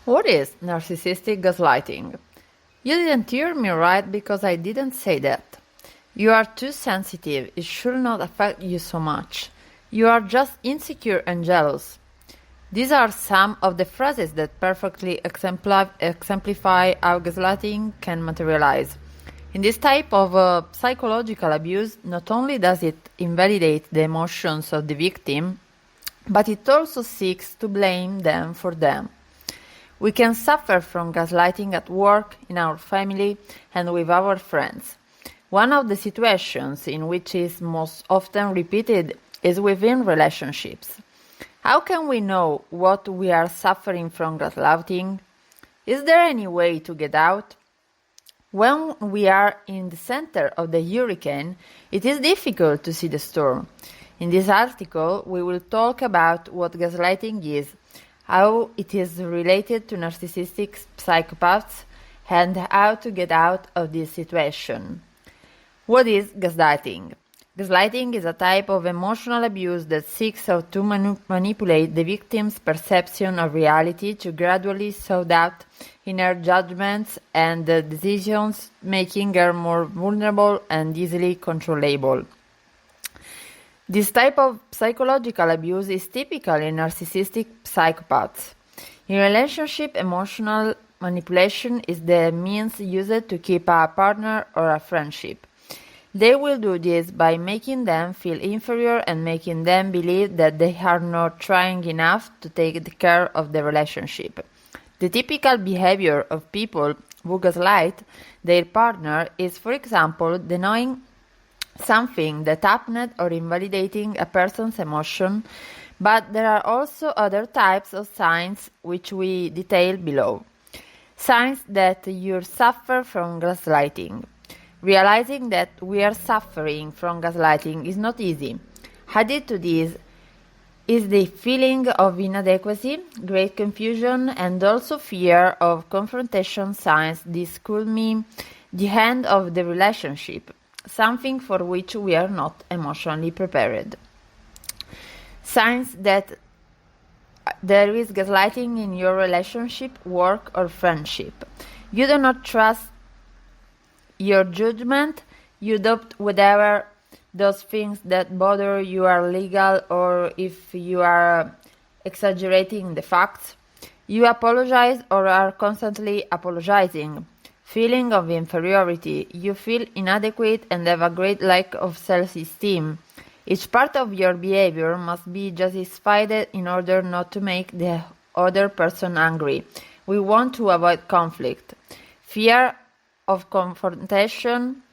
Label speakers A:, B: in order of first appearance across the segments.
A: What is narcissistic gaslighting? You didn't hear me right because I didn't say that. You are too sensitive. It should not affect you so much. You are just insecure and jealous. These are some of the phrases that perfectly exemplify how gaslighting can materialize. In this type of psychological abuse, not only does it invalidate the emotions of the victim, but it also seeks to blame them for them. We can suffer from gaslighting at work, in our family, and with our friends. One of the situations in which it is most often repeated is within relationships. How can we know what we are suffering from gaslighting? Is there any way to get out? When we are in the center of the hurricane, it is difficult to see the storm. In this article, we will talk about what gaslighting is, how it is related to narcissistic psychopaths, and how to get out of this situation. What is gaslighting? Gaslighting is a type of emotional abuse that seeks to manipulate the victim's perception of reality to gradually sow doubt in her judgments and decisions, making her more vulnerable and easily controllable. This type of psychological abuse is typical in narcissistic psychopaths. In relationship, emotional manipulation is the means used to keep a partner or a friendship. They will do this by making them feel inferior and making them believe that they are not trying enough to take care of the relationship. The typical behavior of people who gaslight their partner is, for example, denying something that happened or invalidating a person's emotion, but there are also other types of signs which we detail below. Signs that you suffer from gaslighting. Realizing that we are suffering from gaslighting is not easy. Added to this is the feeling of inadequacy, great confusion, and also fear of confrontation. Signs this could mean the end of the relationship, something for which we are not emotionally prepared. Signs that there is gaslighting in your relationship, work, or friendship. You do not trust your judgment, you doubt whether those things that bother you are legal or if you are exaggerating the facts. You apologize or are constantly apologizing. Feeling of inferiority. You feel inadequate and have a great lack of self-esteem. Each part of your behavior must be justified in order not to make the other person angry. We want to avoid conflict. Fear of confrontation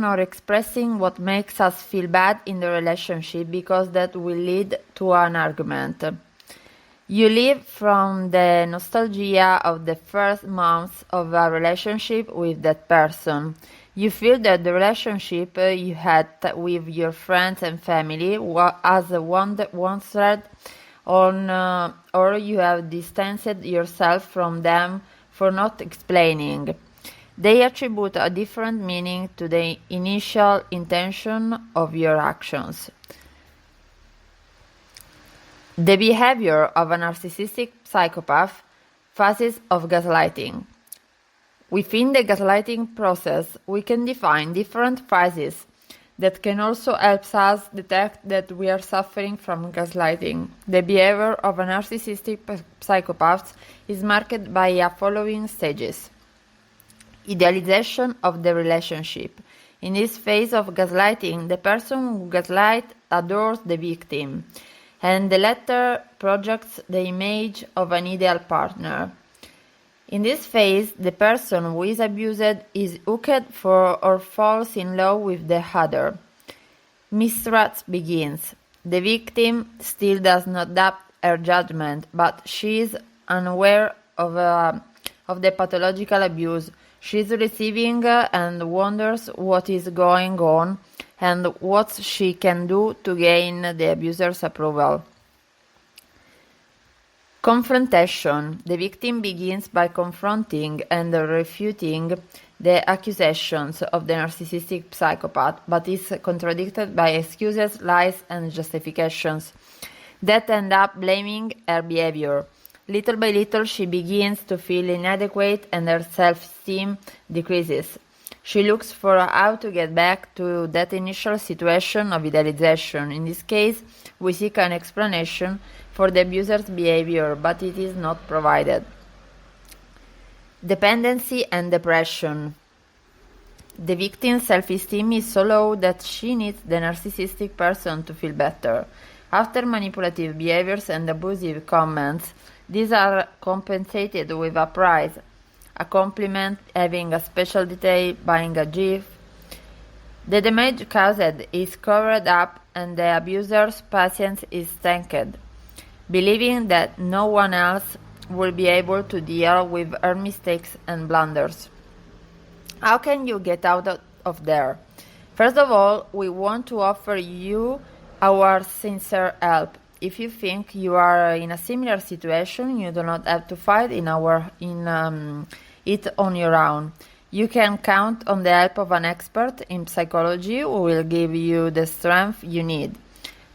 A: or expressing what makes us feel bad in the relationship because that will lead to an argument. You live from the nostalgia of the first months of a relationship with that person. You feel that the relationship you had with your friends and family has once thread on, or you have distanced yourself from them for not explaining. They attribute a different meaning to the initial intention of your actions. The behavior of a narcissistic psychopath. Phases of gaslighting. Within the gaslighting process, we can define different phases that can also help us detect that we are suffering from gaslighting. The behavior of a narcissistic psychopath is marked by the following stages. Idealization of the relationship. In this phase of gaslighting, the person who gaslights adores the victim, and the latter projects the image of an ideal partner. In this phase, the person who is abused is hooked for or falls in love with the other. Mistrust begins. The victim still does not doubt her judgment, but she is unaware of the pathological abuse she is receiving and wonders what is going on and what she can do to gain the abuser's approval. Confrontation. The victim begins by confronting and refuting the accusations of the narcissistic psychopath, but is contradicted by excuses, lies, and justifications. that end up blaming her behavior. Little by little, she begins to feel inadequate and her self-esteem decreases. She looks for how to get back to that initial situation of idealization. In this case, we seek an explanation for the abuser's behavior, but it is not provided. Dependency and depression. The victim's self-esteem is so low that she needs the narcissistic person to feel better. After manipulative behaviors and abusive comments, these are compensated with a prize, a compliment, having a special detail, buying a gift. The damage caused is covered up and the abuser's patience is tanked, believing that no one else will be able to deal with her mistakes and blunders. How can you get out of there? First of all, we want to offer you our sincere help. If you think you are in a similar situation, you do not have to fight it on your own. You can count on the help of an expert in psychology who will give you the strength you need.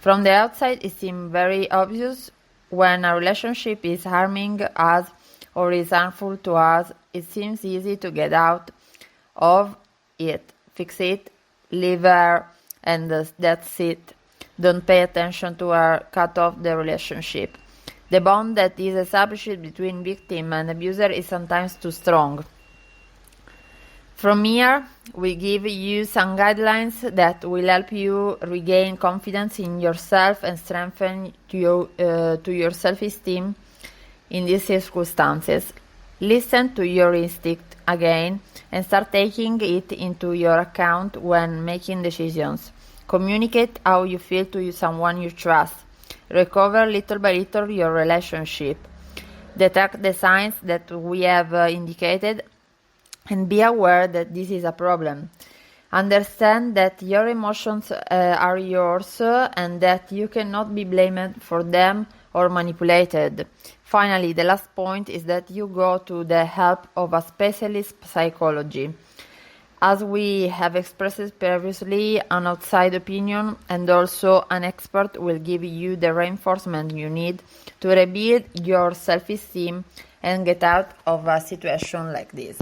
A: From the outside, it seems very obvious when a relationship is harming us or is harmful to us. It seems easy to get out of it, fix it, leave her, and that's it. Don't pay attention to her, cut off the relationship. The bond that is established between victim and abuser is sometimes too strong. From here, we give you some guidelines that will help you regain confidence in yourself and strengthen to your self-esteem in these circumstances. Listen to your instinct again and start taking it into your account when making decisions. Communicate how you feel to someone you trust. Recover little by little your relationship. Detect the signs that we have indicated and be aware that this is a problem. Understand that your emotions are yours and that you cannot be blamed for them or manipulated. Finally, the last point is that you go to the help of a specialist psychology. As we have expressed previously, an outside opinion and also an expert will give you the reinforcement you need to rebuild your self-esteem and get out of a situation like this.